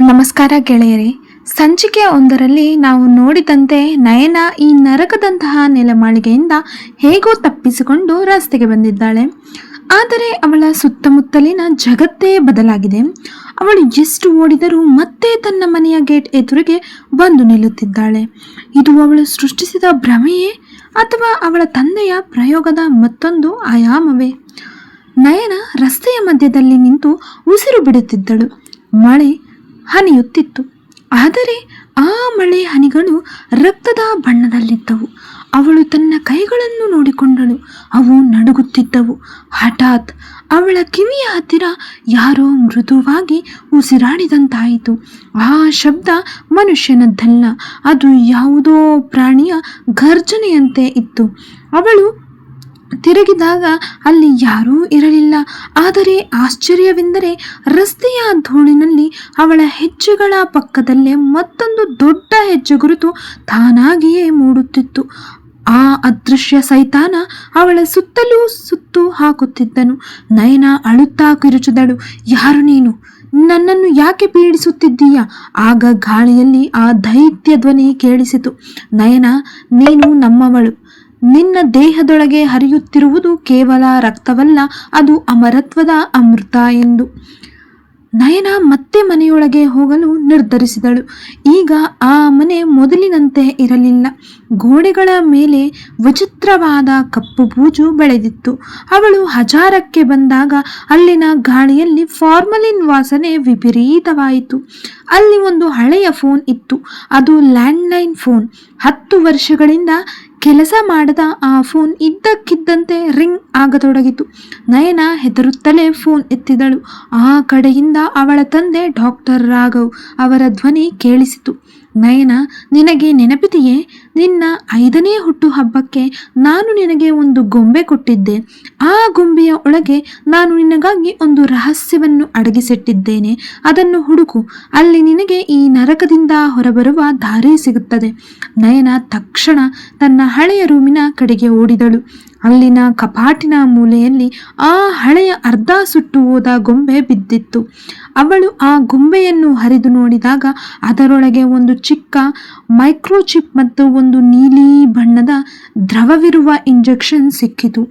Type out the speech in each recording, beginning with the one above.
ನಮಸ್ಕಾರ ಗೆಳೆಯರೇ. ಸಂಚಿಕೆ ಒಂದರಲ್ಲಿ ನಾವು ನೋಡಿದಂತೆ ನಯನ ಈ ನರಕದಂತಹ ನೆಲಮಾಳಿಗೆಯಿಂದ ಹೇಗೋ ತಪ್ಪಿಸಿಕೊಂಡು ರಸ್ತೆಗೆ ಬಂದಿದ್ದಾಳೆ. ಆದರೆ ಅವಳ ಸುತ್ತಮುತ್ತಲಿನ ಜಗತ್ತೇ ಬದಲಾಗಿದೆ. ಅವಳು ಎಷ್ಟು ಓಡಿದರೂ ಮತ್ತೆ ತನ್ನ ಮನೆಯ ಗೇಟ್ ಎದುರಿಗೆ ಬಂದು ನಿಲ್ಲುತ್ತಿದ್ದಾಳೆ. ಇದು ಅವಳು ಸೃಷ್ಟಿಸಿದ ಭ್ರಮೆಯೇ ಅಥವಾ ಅವಳ ತಂದೆಯ ಪ್ರಯೋಗದ ಮತ್ತೊಂದು ಆಯಾಮವೇ? ನಯನ ರಸ್ತೆಯ ಮಧ್ಯದಲ್ಲಿ ನಿಂತು ಉಸಿರು ಬಿಡುತ್ತಿದ್ದಳು. ಮಳೆ ಹನಿಯುತ್ತಿತ್ತು. ಆದರೆ ಆ ಮಳೆ ಹನಿಗಳು ರಕ್ತದ ಬಣ್ಣದಲ್ಲಿದ್ದವು. ಅವಳು ತನ್ನ ಕೈಗಳನ್ನು ನೋಡಿಕೊಂಡಳು. ಅವು ನಡುಗುತ್ತಿದ್ದವು. ಹಠಾತ್ ಅವಳ ಕಿವಿಯ ಹತ್ತಿರ ಯಾರೋ ಮೃದುವಾಗಿ ಉಸಿರಾಡಿದಂತಾಯಿತು. ಆ ಶಬ್ದ ಮನುಷ್ಯನದ್ದಲ್ಲ, ಅದು ಯಾವುದೋ ಪ್ರಾಣಿಯ ಘರ್ಜನೆಯಂತೆ ಇತ್ತು. ಅವಳು ತಿರುಗಿದಾಗ ಅಲ್ಲಿ ಯಾರೂ ಇರಲಿಲ್ಲ. ಆದರೆ ಆಶ್ಚರ್ಯವೆಂದರೆ ರಸ್ತೆಯ ಧೂಳಿನಲ್ಲಿ ಅವಳ ಹೆಜ್ಜೆಗಳ ಪಕ್ಕದಲ್ಲೇ ಮತ್ತೊಂದು ದೊಡ್ಡ ಹೆಜ್ಜೆ ಗುರುತು ತಾನಾಗಿಯೇ ಮೂಡುತ್ತಿತ್ತು. ಆ ಅದೃಶ್ಯ ಸೈತಾನ ಅವಳ ಸುತ್ತಲೂ ಸುತ್ತು ಹಾಕುತ್ತಿದ್ದನು. ನಯನ ಅಳುತ್ತಾ ಕಿರುಚಿದಳು, ಯಾರು ನೀನು? ನನ್ನನ್ನು ಯಾಕೆ ಪೀಡಿಸುತ್ತಿದ್ದೀಯಾ? ಆಗ ಗಾಳಿಯಲ್ಲಿ ಆ ದೈತ್ಯ ಧ್ವನಿ ಕೇಳಿಸಿತು, ನಯನ, ನೀನು ನಮ್ಮವಳು. ನಿನ್ನ ದೇಹದೊಳಗೆ ಹರಿಯುತ್ತಿರುವುದು ಕೇವಲ ರಕ್ತವಲ್ಲ, ಅದು ಅಮರತ್ವದ ಅಮೃತ ಎಂದು. ನಯನ ಮತ್ತೆ ಮನೆಯೊಳಗೆ ಹೋಗಲು ನಿರ್ಧರಿಸಿದಳು. ಈಗ ಆ ಮನೆ ಮೊದಲಿನಂತೆ ಇರಲಿಲ್ಲ. ಗೋಡೆಗಳ ಮೇಲೆ ವಿಚಿತ್ರವಾದ ಕಪ್ಪು ಬೂಜು ಬೆಳೆದಿತ್ತು. ಅವಳು ಹಜಾರಕ್ಕೆ ಬಂದಾಗ ಅಲ್ಲಿನ ಗಾಳಿಯಲ್ಲಿ ಫಾರ್ಮಲಿನ್ ವಾಸನೆ ವಿಪರೀತವಾಯಿತು. ಅಲ್ಲಿ ಒಂದು ಹಳೆಯ ಫೋನ್ ಇತ್ತು. ಅದು ಲ್ಯಾಂಡ್ಲೈನ್ ಫೋನ್. 10 ವರ್ಷಗಳಿಂದ ಕೆಲಸ ಮಾಡದ ಆ ಫೋನ್ ಇದ್ದಕ್ಕಿದ್ದಂತೆ ರಿಂಗ್ ಆಗತೊಡಗಿತು. ನಯನ ಹೆದರುತ್ತಲೇ ಫೋನ್ ಎತ್ತಿದಳು. ಆ ಕಡೆಯಿಂದ ಅವಳ ತಂದೆ ಡಾಕ್ಟರ್ ರಾಘವ್ ಅವರ ಧ್ವನಿ ಕೇಳಿಸಿತು. ನಯನ, ನಿನಗೆ ನೆನಪಿದೆಯೇ? ನಿನ್ನ 5ನೇ ಹುಟ್ಟುಹಬ್ಬಕ್ಕೆ ನಾನು ನಿನಗೆ ಒಂದು ಗೊಂಬೆ ಕೊಟ್ಟಿದ್ದೆ. ಆ ಗೊಂಬೆಯ ಒಳಗೆ ನಾನು ನಿನಗಾಗಿ ಒಂದು ರಹಸ್ಯವನ್ನು ಅಡಗಿಸಿಟ್ಟಿದ್ದೇನೆ. ಅದನ್ನು ಹುಡುಕು. ಅಲ್ಲಿ ನಿನಗೆ ಈ ನರಕದಿಂದ ಹೊರಬರುವ ದಾರಿ ಸಿಗುತ್ತದೆ. ನಯನ ತಕ್ಷಣ ತನ್ನ ಹಳೆಯ ರೂಮಿನ ಕಡೆಗೆ ಓಡಿದಳು. ಅಲ್ಲಿನ ಕಪಾಟಿನ ಮೂಲೆಯಲ್ಲಿ ಆ ಹಳೆಯ ಅರ್ಧ ಸುಟ್ಟು ಹೋದ ಗೊಂಬೆ ಬಿದ್ದಿತ್ತು. ಅವಳು ಆ ಗೊಂಬೆಯನ್ನು ಹರಿದು ನೋಡಿದಾಗ ಅದರೊಳಗೆ ಒಂದು ಚಿಕ್ಕ ಮೈಕ್ರೋಚಿಪ್ ಮತ್ತು ಒಂದು ನೀಲಿ ಬಣ್ಣದ ದ್ರವವಿರುವ ಇಂಜೆಕ್ಷನ್ ಸಿಕ್ಕಿತು.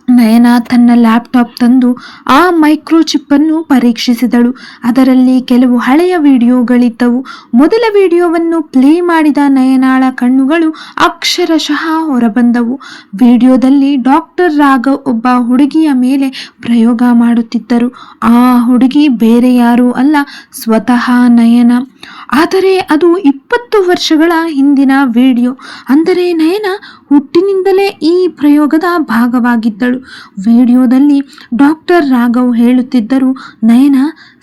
ನಯನ ತನ್ನ ಲ್ಯಾಪ್ಟಾಪ್ ತಂದು ಆ ಮೈಕ್ರೋಚಿಪ್ ಅನ್ನು ಪರೀಕ್ಷಿಸಿದಳು. ಅದರಲ್ಲಿ ಕೆಲವು ಹಳೆಯ ವಿಡಿಯೋಗಳಿದ್ದವು. ಮೊದಲ ವಿಡಿಯೋವನ್ನು ಪ್ಲೇ ಮಾಡಿದ ನಯನಾಳ ಕಣ್ಣುಗಳು ಅಕ್ಷರಶಃ ಹೊರಬಂದವು. ವಿಡಿಯೋದಲ್ಲಿ ಡಾಕ್ಟರ್ ರಾಘವ್ ಒಬ್ಬ ಹುಡುಗಿಯ ಮೇಲೆ ಪ್ರಯೋಗ ಮಾಡುತ್ತಿದ್ದರು. ಆ ಹುಡುಗಿ ಬೇರೆ ಯಾರೂ ಅಲ್ಲ, ಸ್ವತಃ ನಯನ. ಆದರೆ ಅದು 20 ವರ್ಷಗಳ ಹಿಂದಿನ ವಿಡಿಯೋ. ಅಂದರೆ ನಯನ ಹುಟ್ಟಿನಿಂದಲೇ ಈ ಪ್ರಯೋಗದ ಭಾಗವಾಗಿದ್ದಳು. ವಿಡಿಯೋದಲ್ಲಿ ಡಾಕ್ಟರ್ ರಾಘವ್ ಹೇಳುತ್ತಿದ್ದರು, ನಯನ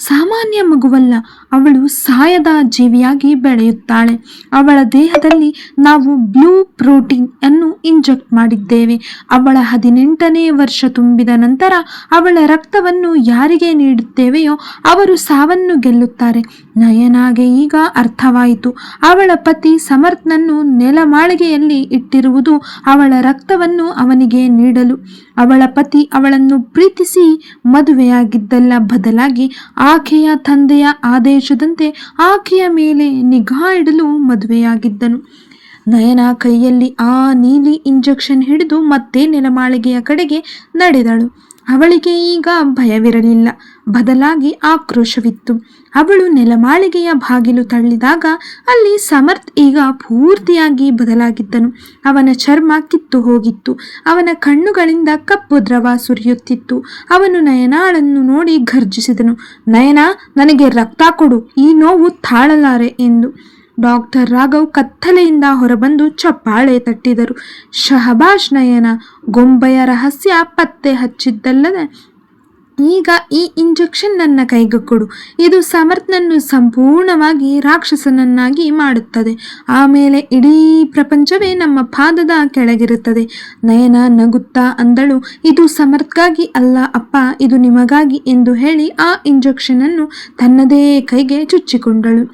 ಸಾಮಾನ್ಯ ಮಗುವಲ್ಲ, ಅವಳು ಸಾಯದ ಜೀವಿಯಾಗಿ ಬೆಳೆಯುತ್ತಾಳೆ. ಅವಳ ದೇಹದಲ್ಲಿ ನಾವು ಬ್ಲೂ ಪ್ರೋಟೀನ್ ಅನ್ನು ಇಂಜೆಕ್ಟ್ ಮಾಡಿದ್ದೇವೆ. ಅವಳ 18ನೇ ವರ್ಷ ತುಂಬಿದ ನಂತರ ಅವಳ ರಕ್ತವನ್ನು ಯಾರಿಗೆ ನೀಡುತ್ತೇವೆಯೋ ಅವರು ಸಾವನ್ನು ಗೆಲ್ಲುತ್ತಾರೆ. ನಯನಾಗೆ ಈಗ ಅರ್ಥವಾಯಿತು. ಅವಳ ಪತಿ ಸಮರ್ಥ್ನನ್ನು ನೆಲಮಾಳಿಗೆಯಲ್ಲಿ ಇಟ್ಟಿರುವುದು ಅವಳ ರಕ್ತವನ್ನು ಅವನಿಗೆ ನೀಡಲು. ಅವಳ ಪತಿ ಅವಳನ್ನು ಪ್ರೀತಿಸಿ ಮದುವೆಯಾಗಿದ್ದಲ್ಲ, ಬದಲಾಗಿ ಆಕೆಯ ತಂದೆಯ ಆದೇಶದಂತೆ ಆಕೆಯ ಮೇಲೆ ನಿಗಾ ಇಡಲು ಮದುವೆಯಾಗಿದ್ದನು. ನಯನ ಕೈಯಲ್ಲಿ ಆ ನೀಲಿ ಇಂಜೆಕ್ಷನ್ ಹಿಡಿದು ಮತ್ತೆ ನೆಲಮಾಳಿಗೆಯ ಕಡೆಗೆ ನಡೆದಳು. ಅವಳಿಗೆ ಈಗ ಭಯವಿರಲಿಲ್ಲ, ಬದಲಾಗಿ ಆಕ್ರೋಶವಿತ್ತು. ಅವಳು ನೆಲಮಾಳಿಗೆಯ ಬಾಗಿಲು ತಳ್ಳಿದಾಗ ಅಲ್ಲಿ ಸಮರ್ಥ್ ಈಗ ಪೂರ್ತಿಯಾಗಿ ಬದಲಾಗಿದ್ದನು. ಅವನ ಚರ್ಮ ಕಿತ್ತು ಹೋಗಿತ್ತು. ಅವನ ಕಣ್ಣುಗಳಿಂದ ಕಪ್ಪು ದ್ರವ ಸುರಿಯುತ್ತಿತ್ತು. ಅವನು ನಯನಾಳನ್ನು ನೋಡಿ ಘರ್ಜಿಸಿದನು, ನಯನ, ನನಗೆ ರಕ್ತ ಕೊಡು, ಈ ನೋವು ತಾಳಲಾರೆ ಎಂದು. ಡಾಕ್ಟರ್ ರಾಘವ್ ಕತ್ತಲೆಯಿಂದ ಹೊರಬಂದು ಚಪ್ಪಾಳೆ ತಟ್ಟಿದರು. ಶಹಬಾಷ್ ನಯನ, ಗೊಂಬೆಯ ರಹಸ್ಯ ಪತ್ತೆ ಹಚ್ಚಿದ್ದಲ್ಲದೆ ಈಗ ಈ ಇಂಜೆಕ್ಷನ್ ನನ್ನ ಕೈಗೆ ಕೊಡು. ಇದು ಸಮರ್ಥ್ನನ್ನು ಸಂಪೂರ್ಣವಾಗಿ ರಾಕ್ಷಸನನ್ನಾಗಿ ಮಾಡುತ್ತದೆ. ಆಮೇಲೆ ಇಡೀ ಪ್ರಪಂಚವೇ ನಮ್ಮ ಪಾದದ ಕೆಳಗಿರುತ್ತದೆ. ನಯನ ನಗುತ್ತಾ ಅಂದಳು, ಇದು ಸಮರ್ಥ್ಗಾಗಿ ಅಲ್ಲ ಅಪ್ಪ, ಇದು ನಿಮಗಾಗಿ ಎಂದು ಹೇಳಿ ಆ ಇಂಜೆಕ್ಷನ್ ಅನ್ನು ತನ್ನದೇ ಕೈಗೆ ಚುಚ್ಚಿಕೊಂಡಳು.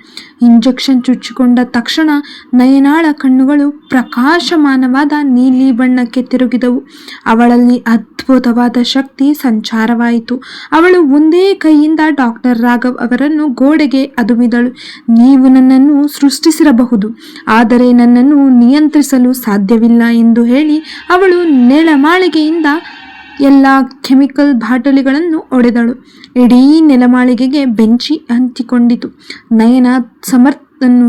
ಇಂಜೆಕ್ಷನ್ ಚುಚ್ಚಿಕೊಂಡ ತಕ್ಷಣ ನಯನಾಳ ಕಣ್ಣುಗಳು ಪ್ರಕಾಶಮಾನವಾದ ನೀಲಿ ಬಣ್ಣಕ್ಕೆ ತಿರುಗಿದವು. ಅವಳಲ್ಲಿ ಅದ್ಭುತವಾದ ಶಕ್ತಿ ಸಂಚಾರವಾಯಿತು. ಅವಳು ಒಂದೇ ಕೈಯಿಂದ ಡಾಕ್ಟರ್ ರಾಘವ್ ಅವರನ್ನು ಗೋಡೆಗೆ ಅದುಮಿದಳು. ನೀವು ನನ್ನನ್ನು ಸೃಷ್ಟಿಸಿರಬಹುದು, ಆದರೆ ನನ್ನನ್ನು ನಿಯಂತ್ರಿಸಲು ಸಾಧ್ಯವಿಲ್ಲ ಎಂದು ಹೇಳಿ ಅವಳು ನೆಲಮಾಳಿಗೆಯಿಂದ ಎಲ್ಲ ಕೆಮಿಕಲ್ ಬಾಟಲಿಗಳನ್ನು ಒಡೆದಳು. ಇಡೀ ನೆಲಮಾಳಿಗೆಗೆ ಬೆಂಕಿ ಹಂಚಿಕೊಂಡಿತು. ನಯನ ಸಮರ್ಥನನ್ನು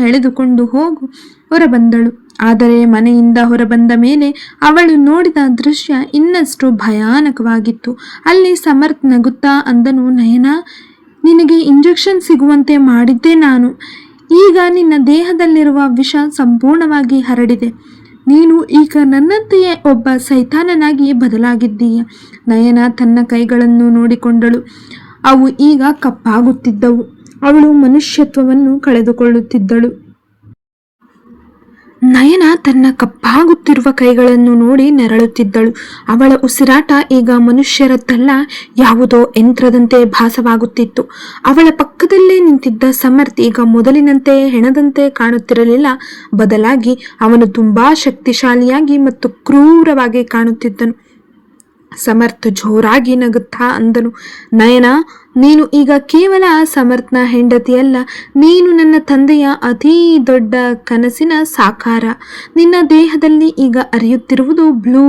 ಎಳೆದುಕೊಂಡು ಹೊರಬಂದಳು. ಆದರೆ ಮನೆಯಿಂದ ಹೊರಬಂದ ಮೇಲೆ ಅವಳು ನೋಡಿದ ದೃಶ್ಯ ಇನ್ನಷ್ಟು ಭಯಾನಕವಾಗಿತ್ತು. ಅಲ್ಲಿ ಸಮರ್ಥ್ ನಗುತ್ತಾ ಅಂದನು, ನಯನ, ನಿನಗೆ ಇಂಜೆಕ್ಷನ್ ಸಿಗುವಂತೆ ಮಾಡಿದ್ದೆ ನಾನು. ಈಗ ನಿನ್ನ ದೇಹದಲ್ಲಿರುವ ವಿಷ ಸಂಪೂರ್ಣವಾಗಿ ಹರಡಿದೆ. ನೀನು ಈಗ ನನ್ನಂತೆಯೇ ಒಬ್ಬ ಸೈತಾನನಾಗಿ ಬದಲಾಗಿದ್ದೀಯ. ನಯನ ತನ್ನ ಕೈಗಳನ್ನು ನೋಡಿಕೊಂಡಳು. ಅವು ಈಗ ಕಪ್ಪಾಗುತ್ತಿದ್ದವು. ಅವಳು ಮನುಷ್ಯತ್ವವನ್ನು ಕಳೆದುಕೊಳ್ಳುತ್ತಿದ್ದಳು. ನಯನ ತನ್ನ ಕಪ್ಪಾಗುತ್ತಿರುವ ಕೈಗಳನ್ನು ನೋಡಿ ನೆರಳುತ್ತಿದ್ದಳು. ಅವಳ ಉಸಿರಾಟ ಈಗ ಮನುಷ್ಯರದ್ದಲ್ಲ, ಯಾವುದೋ ಯಂತ್ರದಂತೆ ಭಾಸವಾಗುತ್ತಿತ್ತು. ಅವಳ ಪಕ್ಕದಲ್ಲೇ ನಿಂತಿದ್ದ ಸಮರ್ಥ್ ಈಗ ಮೊದಲಿನಂತೆ ಹೆಣದಂತೆ ಕಾಣುತ್ತಿರಲಿಲ್ಲ. ಬದಲಾಗಿ ಅವನು ತುಂಬಾ ಶಕ್ತಿಶಾಲಿಯಾಗಿ ಮತ್ತು ಕ್ರೂರವಾಗಿ ಕಾಣುತ್ತಿದ್ದನು. ಸಮರ್ಥ್ ಜೋರಾಗಿ ನಗುತ್ತಾ ಅಂದನು, ನಯನ, ನೀನು ಈಗ ಕೇವಲ ಸಮರ್ಥ್ನ ಹೆಂಡತಿಯಲ್ಲ, ನೀನು ನನ್ನ ತಂದೆಯ ಅತೀ ದೊಡ್ಡ ಕನಸಿನ ಸಾಕಾರ. ನಿನ್ನ ದೇಹದಲ್ಲಿ ಈಗ ಅರಿಯುತ್ತಿರುವುದು ಬ್ಲೂ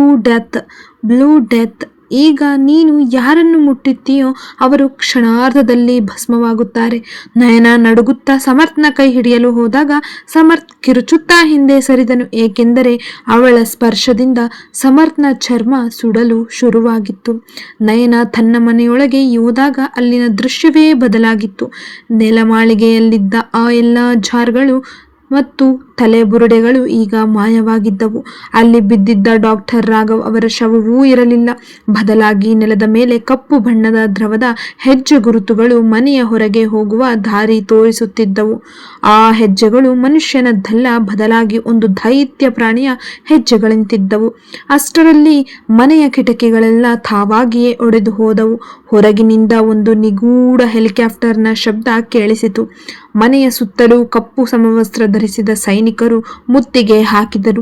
ಡೆತ್. ಈಗ ನೀನು ಯಾರನ್ನು ಮುಟ್ಟುತ್ತೀಯೋ ಅವರು ಕ್ಷಣಾರ್ಧದಲ್ಲಿ ಭಸ್ಮವಾಗುತ್ತಾರೆ. ನಯನ ನಡುಗುತ್ತಾ ಸಮರ್ಥ್ನ ಕೈ ಹಿಡಿಯಲು ಹೋದಾಗ ಸಮರ್ಥ್ ಕಿರುಚುತ್ತಾ ಹಿಂದೆ ಸರಿದನು. ಏಕೆಂದರೆ ಅವಳ ಸ್ಪರ್ಶದಿಂದ ಸಮರ್ಥ್ನ ಚರ್ಮ ಸುಡಲು ಶುರುವಾಗಿತ್ತು. ನಯನ ತನ್ನ ಮನೆಯೊಳಗೆ ಹೋದಾಗ ಅಲ್ಲಿನ ದೃಶ್ಯವೇ ಬದಲಾಗಿತ್ತು. ನೆಲಮಾಳಿಗೆಯಲ್ಲಿದ್ದ ಆ ಎಲ್ಲ ಜಾರ್ಗಳು ಮತ್ತು ತಲೆಬುರುಡೆಗಳು ಈಗ ಮಾಯವಾಗಿದ್ದವು. ಅಲ್ಲಿ ಬಿದ್ದಿದ್ದ ಡಾಕ್ಟರ್ ರಾಘವ್ ಅವರ ಶವವೂ ಇರಲಿಲ್ಲ. ಬದಲಾಗಿ ನೆಲದ ಮೇಲೆ ಕಪ್ಪು ಬಣ್ಣದ ದ್ರವದ ಹೆಜ್ಜೆ ಗುರುತುಗಳು ಮನೆಯ ಹೊರಗೆ ಹೋಗುವ ದಾರಿ ತೋರಿಸುತ್ತಿದ್ದವು. ಆ ಹೆಜ್ಜೆಗಳು ಮನುಷ್ಯನದ್ದಲ್ಲ, ಬದಲಾಗಿ ಒಂದು ದೈತ್ಯ ಪ್ರಾಣಿಯ ಹೆಜ್ಜೆಗಳಂತಿದ್ದವು. ಅಷ್ಟರಲ್ಲಿ ಮನೆಯ ಕಿಟಕಿಗಳೆಲ್ಲ ತಾವಾಗಿಯೇ ಒಡೆದು ಹೋದವು. ಹೊರಗಿನಿಂದ ಒಂದು ನಿಗೂಢ ಹೆಲಿಕಾಪ್ಟರ್ನ ಶಬ್ದ ಕೇಳಿಸಿತು. ಮನೆಯ ಸುತ್ತಲೂ ಕಪ್ಪು ಸಮವಸ್ತ್ರ ಧರಿಸಿದ ಸೈನಿಕರು ಮುತ್ತಿಗೆ ಹಾಕಿದರು.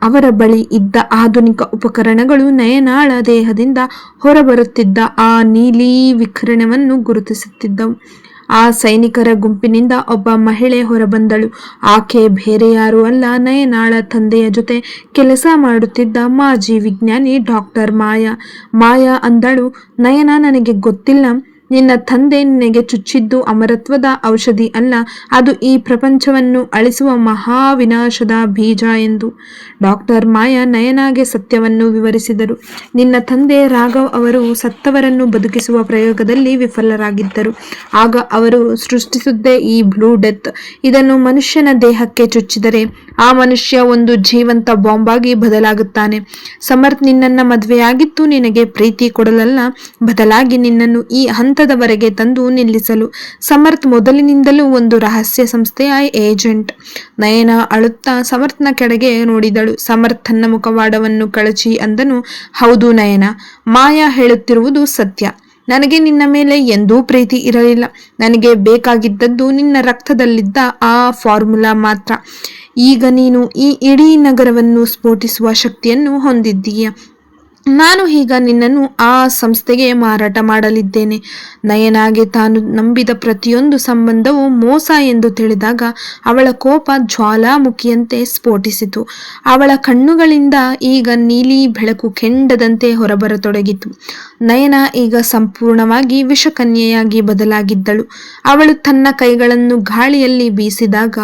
ಅವರ ಬಳಿ ಇದ್ದ ಆಧುನಿಕ ಉಪಕರಣಗಳು ನಯನಾಳ ದೇಹದಿಂದ ಹೊರಬರುತ್ತಿದ್ದ ಆ ನೀಲಿ ವಿಕಿರಣವನ್ನು ಗುರುತಿಸುತ್ತಿದ್ದವು. ಆ ಸೈನಿಕರ ಗುಂಪಿನಿಂದ ಒಬ್ಬ ಮಹಿಳೆ ಹೊರಬಂದಳು. ಆಕೆ ಬೇರೆ ಯಾರೂ ಅಲ್ಲ, ನಯನಾಳ ತಂದೆಯ ಜೊತೆ ಕೆಲಸ ಮಾಡುತ್ತಿದ್ದ ಮಾಜಿ ವಿಜ್ಞಾನಿ ಡಾಕ್ಟರ್ ಮಾಯಾ ಅಂದಳು, ನಯನ, ನನಗೆ ಗೊತ್ತಿಲ್ಲ, ನಿನ್ನ ತಂದೆ ನಿನಗೆ ಚುಚ್ಚಿದ್ದು ಅಮರತ್ವದ ಔಷಧಿ ಅಲ್ಲ, ಅದು ಈ ಪ್ರಪಂಚವನ್ನು ಅಳಿಸುವ ಮಹಾವಿನಾಶದ ಬೀಜ ಎಂದು. ಡಾಕ್ಟರ್ ಮಾಯಾ ನಯನಾಗೆ ಸತ್ಯವನ್ನು ವಿವರಿಸಿದರು. ನಿನ್ನ ತಂದೆ ರಾಘವ್ ಅವರು ಸತ್ತವರನ್ನು ಬದುಕಿಸುವ ಪ್ರಯೋಗದಲ್ಲಿ ವಿಫಲರಾಗಿದ್ದರು. ಆಗ ಅವರು ಸೃಷ್ಟಿಸಿದ್ದೇ ಈ ಬ್ಲೂ ಡೆತ್. ಇದನ್ನು ಮನುಷ್ಯನ ದೇಹಕ್ಕೆ ಚುಚ್ಚಿದರೆ ಆ ಮನುಷ್ಯ ಒಂದು ಜೀವಂತ ಬಾಂಬಾಗಿ ಬದಲಾಗುತ್ತಾನೆ. ಸಮರ್ಥ್ ನಿನ್ನನ್ನ ಮದುವೆಯಾಗಿತ್ತು ನಿನಗೆ ಪ್ರೀತಿ ಕೊಡಲಲ್ಲ, ಬದಲಾಗಿ ನಿನ್ನನ್ನು ಈ ಹಂತದವರೆಗೆ ತಂದು ನಿಲ್ಲಿಸಲು. ಸಮರ್ಥ್ ಮೊದಲಿನಿಂದಲೂ ಒಂದು ರಹಸ್ಯ ಸಂಸ್ಥೆಯ ಏಜೆಂಟ್. ನಯನ ಅಳುತ್ತಾ ಸಮರ್ಥ್ನ ಕಡೆಗೆ ನೋಡಿದಳು. ಸಮರ್ಥ್ ತನ್ನ ಮುಖವಾಡವನ್ನು ಕಳಚಿ ಅಂದನು, ಹೌದು ನಯನ, ಮಾಯಾ ಹೇಳುತ್ತಿರುವುದು ಸತ್ಯ. ನನಗೆ ನಿನ್ನ ಮೇಲೆ ಎಂದೂ ಪ್ರೀತಿ ಇರಲಿಲ್ಲ. ನನಗೆ ಬೇಕಾಗಿದ್ದದ್ದು ನಿನ್ನ ರಕ್ತದಲ್ಲಿದ್ದ ಆ ಫಾರ್ಮುಲಾ ಮಾತ್ರ. ಈಗ ನೀನು ಈ ಇಡೀ ನಗರವನ್ನು ಸ್ಫೋಟಿಸುವ ಶಕ್ತಿಯನ್ನು ಹೊಂದಿದ್ದೀಯ. ನಾನು ಈಗ ನಿನ್ನನ್ನು ಆ ಸಂಸ್ಥೆಗೆ ಮಾರಾಟ ಮಾಡಲಿದ್ದೇನೆ. ನಯನಾಗೆ ತಾನು ನಂಬಿದ ಪ್ರತಿಯೊಂದು ಸಂಬಂಧವೂ ಮೋಸ ಎಂದು ತಿಳಿದಾಗ ಅವಳ ಕೋಪ ಜ್ವಾಲಾಮುಖಿಯಂತೆ ಸ್ಫೋಟಿಸಿತು. ಅವಳ ಕಣ್ಣುಗಳಿಂದ ಈಗ ನೀಲಿ ಬೆಳಕು ಕೆಂಡದಂತೆ ಹೊರಬರತೊಡಗಿತು. ನಯನ ಈಗ ಸಂಪೂರ್ಣವಾಗಿ ವಿಷಕನ್ಯೆಯಾಗಿ ಬದಲಾಗಿದ್ದಳು. ಅವಳು ತನ್ನ ಕೈಗಳನ್ನು ಗಾಳಿಯಲ್ಲಿ ಬೀಸಿದಾಗ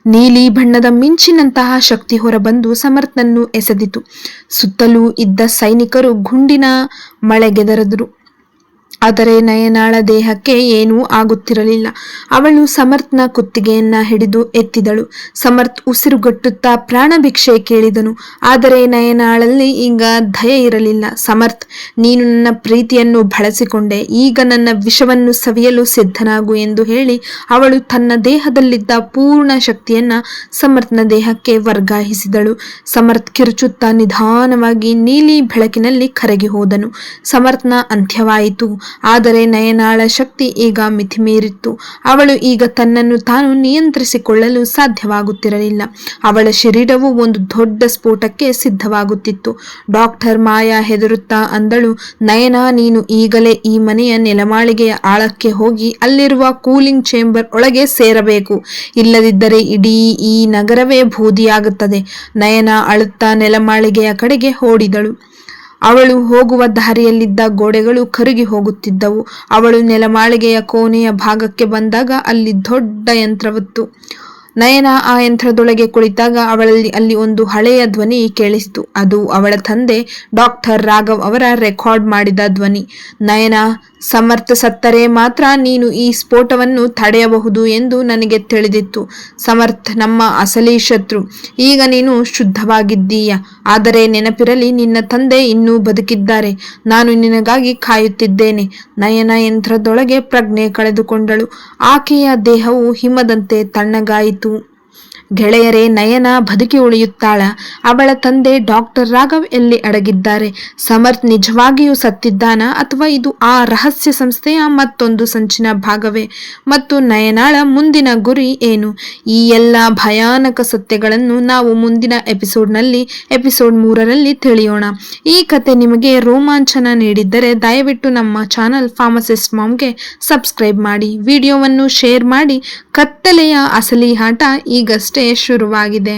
ನೀಲಿ ಬಣ್ಣದ ಮಿಂಚಿನಂತಹ ಶಕ್ತಿ ಹೊರಬಂದು ಸಮರ್ಥನನ್ನು ಎಸೆದಿತು. ಸುತ್ತಲೂ ಇದ್ದ ಸೈನಿಕರು ಗುಂಡಿನ ಮಳೆಗೆದರಿದರು. ಆದರೆ ನಯನಾಳ ದೇಹಕ್ಕೆ ಏನೂ ಆಗುತ್ತಿರಲಿಲ್ಲ. ಅವಳು ಸಮರ್ಥ್ನ ಕುತ್ತಿಗೆಯನ್ನ ಹಿಡಿದು ಎತ್ತಿದಳು. ಸಮರ್ಥ್ ಉಸಿರುಗಟ್ಟುತ್ತಾ ಪ್ರಾಣ ಭಿಕ್ಷೆ ಕೇಳಿದನು. ಆದರೆ ನಯನಾಳಲ್ಲಿ ಈಗ ದಯೆ ಇರಲಿಲ್ಲ. ಸಮರ್ಥ್, ನೀನು ನನ್ನ ಪ್ರೀತಿಯನ್ನು ಬಳಸಿಕೊಂಡೆ, ಈಗ ನನ್ನ ವಿಷವನ್ನು ಸವಿಯಲು ಸಿದ್ಧನಾಗು ಎಂದು ಹೇಳಿ ಅವಳು ತನ್ನ ದೇಹದಲ್ಲಿದ್ದ ಪೂರ್ಣ ಶಕ್ತಿಯನ್ನ ಸಮರ್ಥ್ನ ದೇಹಕ್ಕೆ ವರ್ಗಾಯಿಸಿದಳು. ಸಮರ್ಥ್ ಕಿರುಚುತ್ತಾ ನಿಧಾನವಾಗಿ ನೀಲಿ ಬೆಳಕಿನಲ್ಲಿ ಕರಗಿ ಹೋದನು. ಸಮರ್ಥ್ನ ಅಂತ್ಯವಾಯಿತು. ಆದರೆ ನಯನಾಳ ಶಕ್ತಿ ಈಗ ಮಿತಿಮೀರಿತ್ತು. ಅವಳು ಈಗ ತನ್ನನ್ನು ತಾನು ನಿಯಂತ್ರಿಸಿಕೊಳ್ಳಲು ಸಾಧ್ಯವಾಗುತ್ತಿರಲಿಲ್ಲ. ಅವಳ ಶರೀರವು ಒಂದು ದೊಡ್ಡ ಸ್ಫೋಟಕ್ಕೆ ಸಿದ್ಧವಾಗುತ್ತಿತ್ತು. ಡಾಕ್ಟರ್ ಮಾಯಾ ಹೆದರುತ್ತಾ ಅಂದಳು, ನಯನಾ, ನೀನು ಈಗಲೇ ಈ ಮನೆಯ ನೆಲಮಾಳಿಗೆಯ ಆಳಕ್ಕೆ ಹೋಗಿ ಅಲ್ಲಿರುವ ಕೂಲಿಂಗ್ ಚೇಂಬರ್ ಒಳಗೆ ಸೇರಬೇಕು. ಇಲ್ಲದಿದ್ದರೆ ಇಡೀ ಈ ನಗರವೇ ಬೂದಿಯಾಗುತ್ತದೆ. ನಯನ ಅಳುತ್ತಾ ನೆಲಮಾಳಿಗೆಯ ಕಡೆಗೆ ಓಡಿದಳು. ಅವಳು ಹೋಗುವ ದಾರಿಯಲ್ಲಿದ್ದ ಗೋಡೆಗಳು ಕರಗಿ ಹೋಗುತ್ತಿದ್ದವು. ಅವಳು ನೆಲಮಾಳಿಗೆಯ ಕೋಣೆಯ ಭಾಗಕ್ಕೆ ಬಂದಾಗ ಅಲ್ಲಿ ದೊಡ್ಡ ಯಂತ್ರವಿತ್ತು. ನಯನ ಆ ಯಂತ್ರದೊಳಗೆ ಕುಳಿತಾಗ ಅಲ್ಲಿ ಒಂದು ಹಳೆಯ ಧ್ವನಿ ಕೇಳಿಸಿತು. ಅದು ಅವಳ ತಂದೆ ಡಾಕ್ಟರ್ ರಾಘವ್ ಅವರ ರೆಕಾರ್ಡ್ ಮಾಡಿದ ಧ್ವನಿ. ನಯನ, ಸಮರ್ಥ ಸತ್ತರೆ ಮಾತ್ರ ನೀನು ಈ ಸ್ಫೋಟವನ್ನು ತಡೆಯಬಹುದು ಎಂದು ನನಗೆ ತಿಳಿದಿತ್ತು. ಸಮರ್ಥ್ ನಮ್ಮ ಅಸಲಿ ಶತ್ರು. ಈಗ ನೀನು ಶುದ್ಧವಾಗಿದ್ದೀಯ. ಆದರೆ ನೆನಪಿರಲಿ, ನಿನ್ನ ತಂದೆ ಇನ್ನೂ ಬದುಕಿದ್ದಾರೆ. ನಾನು ನಿನಗಾಗಿ ಕಾಯುತ್ತಿದ್ದೇನೆ. ನಯನ ಯಂತ್ರದೊಳಗೆ ಪ್ರಜ್ಞೆ ಕಳೆದುಕೊಂಡಳು. ಆಕೆಯ ದೇಹವು ಹಿಮದಂತೆ ತಣ್ಣಗಾಯಿತು. ಗೆಳೆಯರೇ, ನಯನ ಬದುಕಿ ಉಳಿಯುತ್ತಾಳ? ಅವಳ ತಂದೆ ಡಾಕ್ಟರ್ ರಾಘವ್ ಎಲ್ಲಿ ಅಡಗಿದ್ದಾರೆ? ಸಮರ್ಥ್ ನಿಜವಾಗಿಯೂ ಸತ್ತಿದ್ದಾನಾ, ಅಥವಾ ಇದು ಆ ರಹಸ್ಯ ಸಂಸ್ಥೆಯ ಮತ್ತೊಂದು ಸಂಚಿನ ಭಾಗವೇ? ಮತ್ತು ನಯನಾಳ ಮುಂದಿನ ಗುರಿ ಏನು? ಈ ಎಲ್ಲ ಭಯಾನಕ ಸತ್ಯಗಳನ್ನು ನಾವು ಮುಂದಿನ ಎಪಿಸೋಡ್ 3ರಲ್ಲಿ ತಿಳಿಯೋಣ. ಈ ಕತೆ ನಿಮಗೆ ರೋಮಾಂಚನ ನೀಡಿದ್ದರೆ ದಯವಿಟ್ಟು ನಮ್ಮ ಚಾನಲ್ ಫಾರ್ಮಸಿಸ್ಟ್ ಮಾಮ್ಗೆ ಸಬ್ಸ್ಕ್ರೈಬ್ ಮಾಡಿ, ವಿಡಿಯೋವನ್ನು ಶೇರ್ ಮಾಡಿ. ಕತ್ತಲೆಯ ಅಸಲಿ ಆಟ ಈಗಷ್ಟೇ ಶುರುವಾಗಿದೆ.